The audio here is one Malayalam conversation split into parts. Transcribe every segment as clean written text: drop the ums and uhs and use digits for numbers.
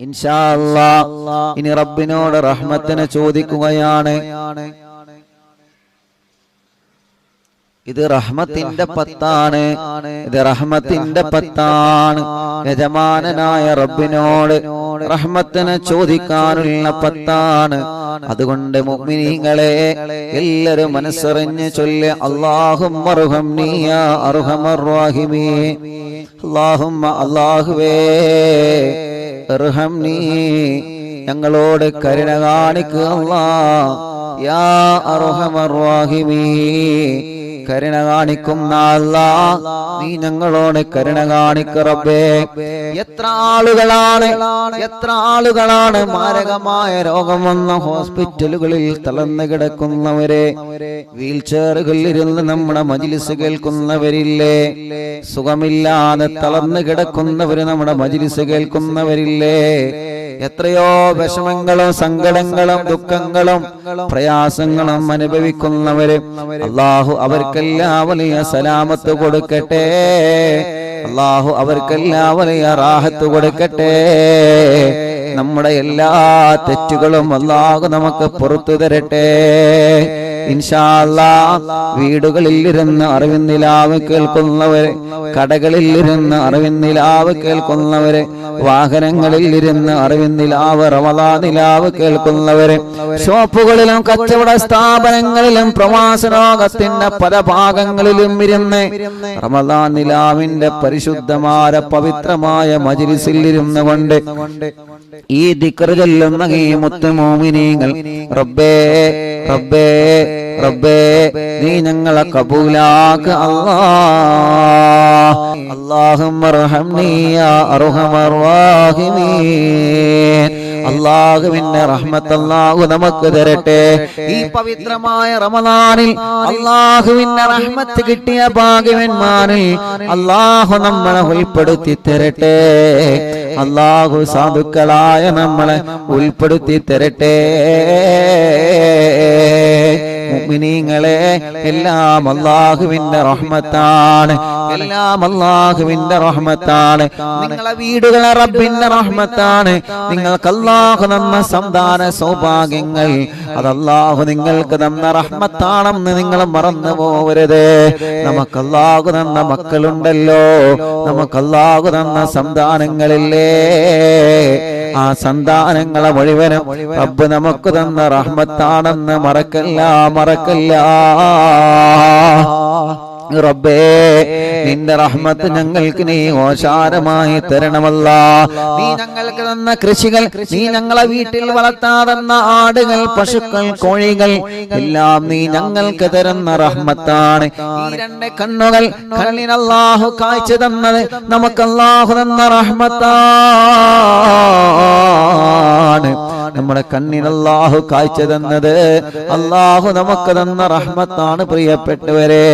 ഇൻഷാ അല്ലാഹ് ഇനി റബ്ബിനോട് റഹ്മത്തിനെ ചോദിക്കുകയാണ്. ഇത് റഹ്മത്തിന്റെ പത്താണ്, ഇത് റഹ്മത്തിന്റെ പത്താണ്. യജമാനനായ റബ്ബിനോട് റഹ്മത്തിനെ ചോദിക്കാനുള്ള പത്താണ്. അതുകൊണ്ട് മുഅ്മിനീങ്ങളെ എല്ലാവരും മനസ്സറിഞ്ഞ് ചൊല്ല്, അല്ലാഹുമ്മ അർഹംനി യാ അർഹമർ റഹീമീൻ. അല്ലാഹുമ്മ അല്ലാഹുവേ അർഹംനി ഞങ്ങളോട് കരുണ കാണിക്കുക അല്ലാഹ്. യാ അർഹമർ റഹീമീൻ കരുണ കാണിക്കുന്ന അല്ലാഹ് നീ ഞങ്ങളോട് കരുണ കാണിക്കുക റബ്ബേ. എത്ര ആളുകളാണ് മാരകമായ രോഗം വന്ന ഹോസ്പിറ്റലുകളിൽ തളർന്നു കിടക്കുന്നവരെ, വീൽ ചെയറുകളിൽ ഇരുന്ന് നമ്മുടെ മജ്ലിസ് കേൾക്കുന്നവരില്ലേ, സുഖമില്ലാതെ തളർന്നു കിടക്കുന്നവര് നമ്മുടെ മജ്ലിസ് കേൾക്കുന്നവരില്ലേ, എത്രയോ വിഷമങ്ങളും സങ്കടങ്ങളും ദുഃഖങ്ങളും പ്രയാസങ്ങളും അനുഭവിക്കുന്നവര്, അല്ലാഹു അവർക്കെല്ലാം വലിയ സലാമത്ത് കൊടുക്കട്ടെ, അല്ലാഹു അവർക്കെല്ലാം വലിയ റാഹത്ത് കൊടുക്കട്ടെ. നമ്മുടെ എല്ലാ തെറ്റുകളും അല്ലാഹു നമുക്ക് പുറത്തു തരട്ടെ ഇൻഷാ അല്ലാഹ്. വീടുകളിൽ ഇരുന്ന് അറിവിന്നിലാവ് കേൾക്കുന്നവര്, കടകളിൽ ഇരുന്ന് അറിവിന്നിലാവ് കേൾക്കുന്നവര്, വാഹനങ്ങളിൽ ഇരുന്ന് അറിവിന്നിലാവ് റമളാനിലാവ് കേൾക്കുന്നവര്, ഷോപ്പുകളിലും കച്ചവട സ്ഥാപനങ്ങളിലും പ്രവാസ ലോകത്തിന്റെ പല ഭാഗങ്ങളിലും ഇരുന്ന് റമളാനിലാവിന്റെ പരിശുദ്ധമായ പവിത്രമായ മജ്ലിസിൽ ഇരുന്നു കൊണ്ട് ഈ ദിക്ർ ചൊല്ലുന്ന ഈ മുത്ത് മുഅ്മിനീങ്ങൾ, റബ്ബേ റബ്ബേ റബ്ബേ നീ ഞങ്ങളെ കബൂലാക്ക് അല്ലാഹ്. അല്ലാഹുമ്മ അർഹംനി യാ അർഹമർ റഹീമീൻ. അല്ലാഹുവിന്റെ റഹ്മത്ത് അല്ലാഹു നമുക്ക് തരട്ടെ. ഈ പവിത്രമായ റമളാനിൽ അല്ലാഹുവിന്റെ റഹ്മത്ത് കിട്ടിയ ഭാഗ്യവാന്മാരിൽ അല്ലാഹു നമ്മളെ ഉൾപ്പെടുത്തി തരട്ടെ. അല്ലാഹു സാധുക്കളായ നമ്മളെ ഉൾപ്പെടുത്തി തരട്ടെ. മുഅ്മിനീങ്ങളെ എല്ലാം അല്ലാഹുവിന്റെ റഹ്മത്താണ്, എല്ലാം അല്ലാഹുവിന്റെ റഹ്മത്താണ്. നിങ്ങളെ വീടുകളെ റബ്ബിന്റെ റഹ്മത്താണ്. നിങ്ങൾക്ക് അല്ലാഹു തന്ന സന്താന സൗഭാഗ്യങ്ങൾ അത് അല്ലാഹു നിങ്ങൾക്ക് തന്ന റഹ്മത്താണെന്ന് നിങ്ങൾ മറന്നു പോകരുത്. നമുക്ക് അല്ലാഹു തന്ന മക്കളുണ്ടല്ലോ, നമുക്ക് അല്ലാഹു തന്ന സന്താനങ്ങളില്ലേ, ആ സന്താനങ്ങളെ മുഴുവനും റബ്ബ് നമുക്ക് തന്ന റഹ്മത്താണെന്ന് മറക്കല്ല മറക്കല്ല. റബ്ബേ നിന്റെ റഹ്മത്ത് ഞങ്ങൾക്ക് നീ ഓശാരമായി തരണമല്ല. നീ ഞങ്ങൾക്ക് തന്ന കൃഷികൾ, നീ ഞങ്ങളെ വീട്ടിൽ വളർത്താതെന്ന ആടുകൾ, പശുക്കൾ, കോഴികൾ എല്ലാം നീ ഞങ്ങൾക്ക് തരുന്ന റഹ്മത്താണ്. ഈ രണ്ട് കണ്ണുകൾ, കണ്ണിന് അല്ലാഹു കാഴ്ച തന്നത് നമുക്ക് അല്ലാഹു തന്ന റഹ്മത്താണ്. നമ്മുടെ കണ്ണിന് അല്ലാഹു കാഴ്ച തന്നത് അല്ലാഹു നമുക്ക് തന്ന റഹ്മത്താണ്. പ്രിയപ്പെട്ടവരെ,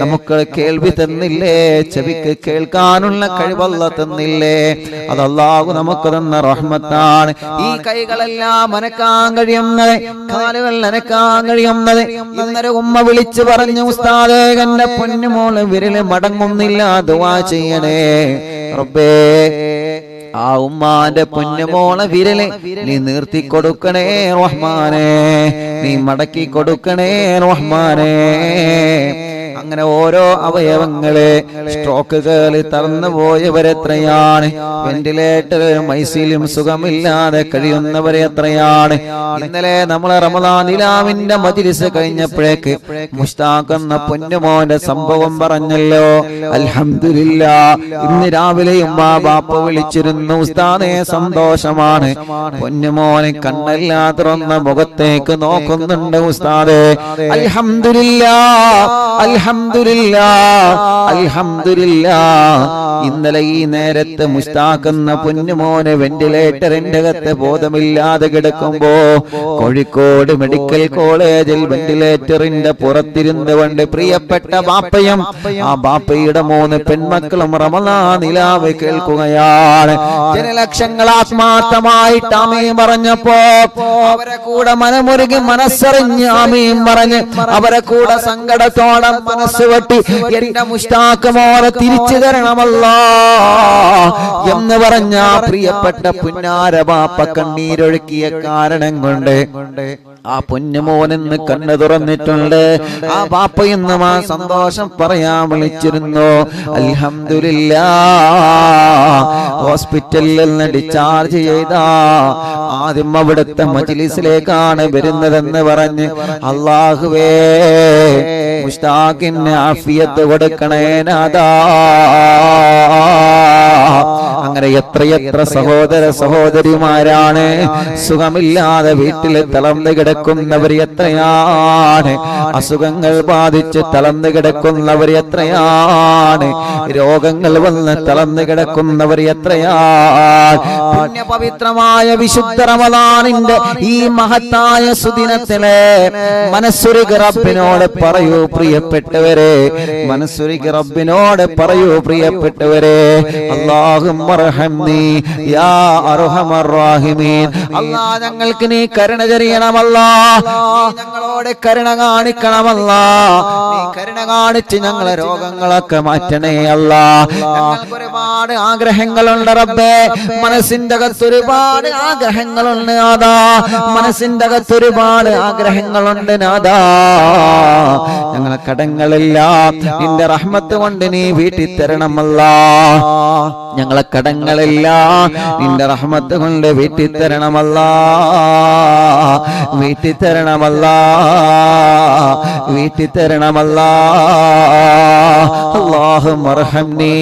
നമുക്ക് കേൾവി തന്നില്ലേ, ചെവിക്ക് കേൾക്കാനുള്ള കഴിവല്ല തന്നില്ലേ, അത് അല്ലാഹു നമുക്ക് തന്ന റഹ്മത്താണ്. ഈ കൈകളെല്ലാം അനക്കാൻ കഴിയുന്നത്, കാലുകൾ അനക്കാൻ കഴിയുന്നത്. ഇന്നലെ ഉമ്മ വിളിച്ചു പറഞ്ഞു, ഉസ്താദേ എന്റെ പൊന്നുമോള് വിരല് മടങ്ങുന്നില്ല, ദുആ ചെയ്യണേ റബ്ബേ. ആ ഉമ്മാന്റെ പൊന്നുമോളെ വിരല് നീ നീർത്തി കൊടുക്കണേ റഹ്മാനേ, നീ മടക്കി കൊടുക്കണേ റഹ്മാനേ. അങ്ങനെ ഓരോ അവയവങ്ങളെ സ്ട്രോക്കുകൾ തളർന്നു പോയവരെത്രയാണ്, വെന്റിലേറ്ററിലും ഐസിയിലും സുഖമില്ലാതെ കഴിയുന്നവരെ എത്രയാണ്. ഇന്നലെ നമ്മളെ റമളാൻ നിലാവിന്റെ മജ്ലിസ് കഴിഞ്ഞപ്പോഴേക്ക് മുസ്താഖ് എന്ന പൊന്നുമോന്റെ സംഭവം പറഞ്ഞല്ലോ. അൽഹംദുലില്ലാഹ് ഇന്ന് രാവിലെ ഉമ്മ ബാപ്പ വിളിച്ചിരുന്നു, ഉസ്താദേ സന്തോഷമാണ്, പൊന്നുമോനെ കണ്ണെല്ലാ തുറന്ന മുഖത്തേക്ക് നോക്കുന്നുണ്ട് ഉസ്താദേ. അൽഹംദുലില്ലാഹ് അൽഹംദുലില്ലാഹ് അൽഹംദുലില്ലാഹ്. ഇന്നലെ ഈ നേരത്തെ മുസ്താഖ് എന്ന പൊന്നുമോനെ വെന്റിലേറ്ററിന്റെ അകത്ത് ബോധമില്ലാതെ കിടക്കുമ്പോ കോഴിക്കോട് മെഡിക്കൽ കോളേജിൽ വെന്റിലേറ്ററിന്റെ പുറത്തിരുന്നുകൊണ്ട് പ്രിയപ്പെട്ട ബാപ്പയും ആ ബാപ്പയുടെ 3 പെൺമക്കളും റമളാൻ നിലാവ് കേൾക്കുകയാണ്. ജനലക്ഷങ്ങൾ ആത്മാർത്ഥമായിട്ട് ആമീൻ പറഞ്ഞപ്പോ അവരെ കൂടെ മനമുരുകി മനസ്സറിഞ്ഞ് ആമീൻ പറഞ്ഞ് അവരെ കൂടെ സങ്കടത്തോടെ മനസ്സ് വെട്ടി എന്റെ മുസ്താഖ് മോനെ തിരിച്ചു തരണമല്ല, എന്ന് പറഞ്ഞ പ്രിയപ്പെട്ട പുന്നാര ബാപ്പ കണ്ണീരൊഴുക്കിയ കാരണം കൊണ്ട് ആ പൊന്നുമോനെന്ന് കണ്ണു തുറന്നിട്ടുണ്ട്. ആ ബാപ്പ ഇന്നും ആ സന്തോഷം പറയാൻ വിളിച്ചിരുന്നു. അൽഹംദുലില്ലാഹ് ഹോസ്പിറ്റലിൽ നിന്ന് ഡിസ്ചാർജ് ചെയ്ത ആദ്യം അവിടുത്തെ മജ്ലിസിലേക്കാണ് വരുന്നതെന്ന് പറഞ്ഞ് അല്ലാഹുവേ മുസ്താഖിന് ആഫിയത്ത് കൊടുക്കണേ നാഥാ. അങ്ങനെ എത്രയെത്ര സഹോദര സഹോദരിമാരാണ് സുഖമില്ലാതെ വീട്ടിൽ തളർന്നു കിടക്കുന്നവർ എത്രയാണ്, അസുഖങ്ങൾ ബാധിച്ച് തളർന്നു കിടക്കുന്നവർ എത്രയാണ്, രോഗങ്ങൾ വന്ന് തളർന്നു കിടക്കുന്നവർ എത്രയാണ്. പുണ്യപവിത്രമായ വിശുദ്ധ റമദാനിന്റെ ഈ മഹത്തായ സുദിനത്തിലെ മനസ്സുരുകി റബ്ബിനോട് പറയൂ പ്രിയപ്പെട്ടവരെ, മനസ്സുരുകി റബ്ബിനോട് പറയൂ പ്രിയപ്പെട്ടവരെ, അല്ലാഹുമ്മ റഹംനി യാ അർഹമർ റഹീമീൻ. അല്ലാഹ് ഞങ്ങൾക്ക് നീ കരുണ ചൊരിയണമല്ലാ, നീ ഞങ്ങളോട് കരുണ കാണിക്കണമല്ലാ, നീ കരുണ കാണിച്ച് ഞങ്ങളെ രോഗങ്ങളൊക്കെ മാറ്റണേ അല്ലാ. ഞങ്ങൾക്ക് ഒരുപാട് ആഗ്രഹങ്ങളുണ്ട് റബ്ബേ, മനസ്സിന്റെ അകത്ത് ഒരുപാട് ആഗ്രഹങ്ങളുണ്ട് നാഥാ, മനസ്സിന്റെ അകത്ത് ഒരുപാട് ആഗ്രഹങ്ങളുണ്ട് നാഥാ. ഞങ്ങളെ കടങ്ങളെല്ലാം നിന്റെ റഹ്മത്ത് കൊണ്ട് നീ വീട്ടിൽ തരണമല്ലാ, ഞങ്ങളെ കടങ്ങളെല്ലാം നിന്റെ റഹ്മത്ത് കൊണ്ട് വീട്ടിൽ തരണമല്ലാ, വീട്ടിൽ തരണമല്ലാ, വീട്ടിൽ തരണമല്ലാ. അല്ലാഹുമ്മ അർഹംനി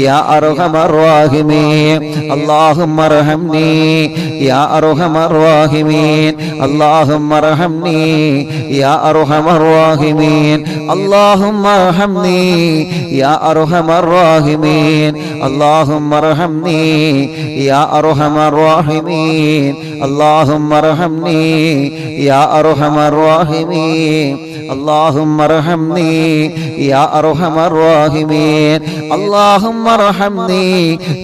യാ അർഹമർ റഹീമീൻ, അല്ലാഹുമ്മ അർഹംനി യാ അർഹമർ റഹീമീൻ, അല്ലാഹുമ്മ അർഹംനി യാ അർഹമർ റഹീമീൻ, അല്ലാഹുമ്മ അർഹംനി യാ അർഹമർ റഹീമീൻ, അല്ലാഹുമ്മ അർഹംനി യാ അർഹമർ റഹീമീൻ, അല്ലാഹുമ്മ അർഹംനി യാ അർഹമർ റഹീമീൻ, അല്ലാഹുമ്മ അർഹംനി യാ അർഹമർ റഹീമീൻ, അല്ലാഹുമ്മ അർഹംനി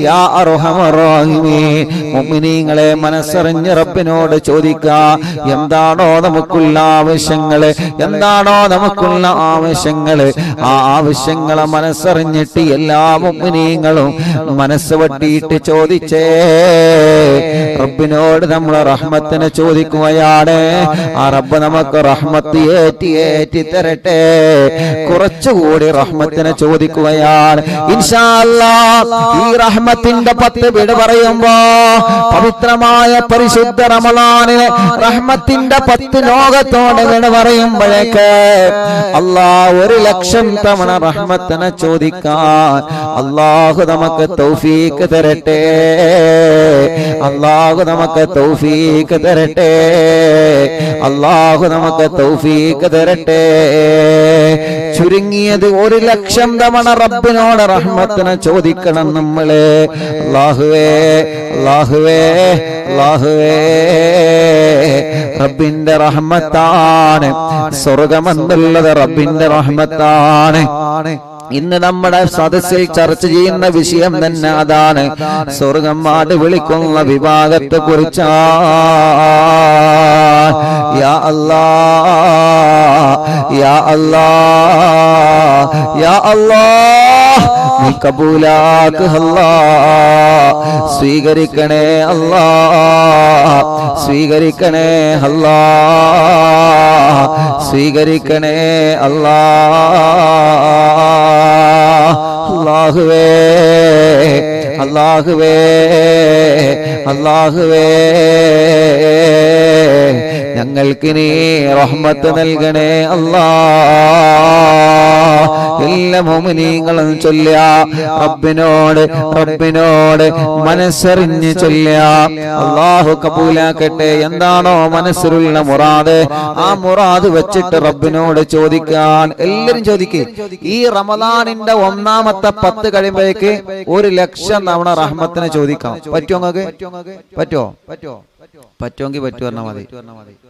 യാ അർഹമർ റഹീമീൻ. മുഅ്മിനീങ്ങളെ, മനസ്സറിഞ്ഞ് റബ്ബിനോട് ചോദിക്കുക, എന്താണോ നമുക്കുള്ള ആവശ്യങ്ങള്, എന്താണോ നമുക്കുള്ള ആവശ്യങ്ങള്, ആ ആവശ്യങ്ങളെ മനസ്സറിഞ്ഞിട്ട് എല്ലാ മുഅ്മിനീങ്ങളും മനസ്സ് വട്ടിയിട്ട് ചോദിച്ചേ. റബ്ബിനോട് നമ്മൾ റഹ്മത്തിനെ ചോദിക്കുകയാണ്. ആ റബ്ബ് നമുക്ക് റഹ്മത്ത് ഏറ്റി തരട്ടെ. കുറച്ചുകൂടി റഹ്മത്തിനെ ചോദിക്കുകയാണ്. ഇൻഷാ അല്ലാഹ് ഈ റഹ്മത്തിന്റെ 10 വിട പറയുമ്പോ പവിത്രമായ പരിശുദ്ധ റമളാനിലെ റഹ്മത്തിന്റെ 10 ലോകത്തോടെ വിട പറയുമ്പോഴേക്ക് അല്ലാഹ് 1,00,000 തവണ റഹ്മത്തിനെ ചോദിക്കാൻ അല്ലാഹു നമുക്ക് തൗഫീഖ് തരട്ടെ, അല്ലാഹു നമുക്ക് തൗഫീഖ് തരട്ടെ, അല്ലാഹു നമുക്ക് തൗഫീഖ് തരട്ടെ. ചുരുങ്ങിയത് 1,00,000 തവണ റബ്ബിനോട് റഹ്മത്തിനെ ചോദിക്കണം നമ്മള്. അല്ലാഹുവേ, അല്ലാഹുവേ, അല്ലാഹുവേ, റബ്ബിന്റെ റഹ്മത്താണ്, സ്വർഗ്ഗമെന്നുള്ളത് റബ്ബിന്റെ റഹ്മത്താണ്. ഇന്ന് നമ്മുടെ സദസ്സിൽ ചർച്ച ചെയ്യുന്ന വിഷയം തന്നെ അതാണ്. സ്വർഗ്ഗം മാടി വിളിക്കുന്ന വിഭാഗത്തെ കുറിച്ചാണ്. യാ അല്ലാഹ്, യാ അല്ലാഹ്, യാ അല്ലാഹ്, നീ കബൂലാക്ക് അല്ലാഹ്, സ്വീകരിക്കണേ അല്ലാഹ്, സ്വീകരിക്കണേ അല്ലാഹ്, സ്വീകരിക്കണേ അല്ലാഹ്. അല്ലാഹുവേ, അല്ലാഹുവേ, അല്ലാഹുവേ, ഞങ്ങൾക്ക് നീ റഹ്മത്ത് നൽകണേ അല്ലാഹ്. എല്ലാ മുഅ്മിനീങ്ങളും ചൊല്ലുക, റബ്ബിനോട് റബ്ബിനോട് മനസ്സറിഞ്ഞ് ചൊല്ലുക. അല്ലാഹു കബൂലാക്കട്ടെ. എന്താണോ മനസ്സിലുള്ള മുറാദ്, ആ മുറാദ് വെച്ചിട്ട് റബ്ബിനോട് ചോദിക്കാൻ എല്ലാരും ചോദിക്കുക. ഈ റമദാനിന്റെ ഒന്നാമത്തെ 10 കഴിയുമ്പോഴേക്ക് 1,00,000 തവണ റഹ്മത്തിനെ ചോദിക്കാം. പറ്റുമോ നിങ്ങൾക്ക്? പറ്റുമോ? പറ്റുമെങ്കിൽ പറ്റു പറഞ്ഞാൽ മതി.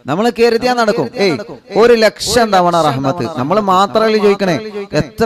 നമ്മൾ കരുതിയാ നടക്കും. 1,00,000 തവണ റഹ്മത്ത്. നമ്മൾ മാത്രമല്ല ചോദിക്കണേ, എത്ര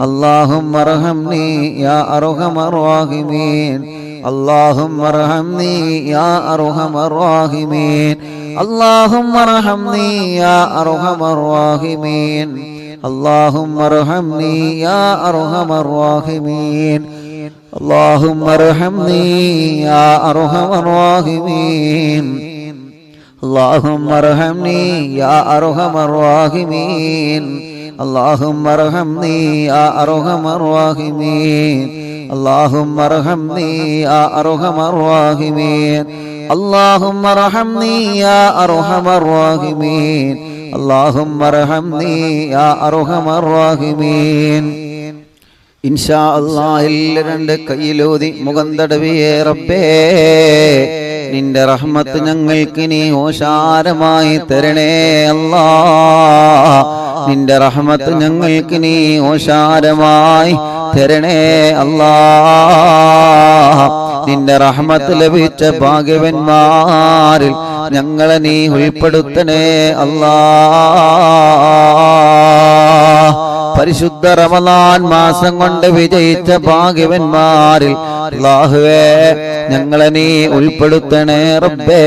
اللهم ارحمني يا أرحم الراحمين اللهم ارحمني يا أرحم الراحمين اللهم ارحمني يا أرحم الراحمين اللهم ارحمني يا أرحم الراحمين اللهم ارحمني يا أرحم الراحمين اللهم ارحمني يا أرحم الراحمين اللهم ارحمني يا أرحم الراحمين اللهم ارحمني يا أرحم الراحمين اللهم ارحمني يا أرحم الراحمين اللهم ارحمني يا أرحم الراحمين ഇൻഷാ അല്ലാഹ് രണ്ട് കൈയിലൂതി മുഖം തടവിയേ റബ്ബേ നിന്റെ റഹ്മത്ത് ഞങ്ങൾക്ക് നീ ഓശാരമായി തരണേ അല്ലാഹ് നിന്റെ റഹ്മത്ത് ഞങ്ങൾക്ക് നീ ഓശാരമായി തരണേ അല്ലാഹ് നിന്റെ റഹ്മത്ത് ലഭിച്ച ഭാഗ്യവന്മാരിൽ ഞങ്ങളെ നീ ഉൾപ്പെടുത്തണേ അല്ലാഹ് പരിശുദ്ധ റമളാൻ മാസം കൊണ്ട് വിജയിച്ച ഭാഗ്യവന്മാരിൽ അല്ലാഹുവേ ഞങ്ങളെ നീ ഉൾപ്പെടുത്തണേ റബ്ബേ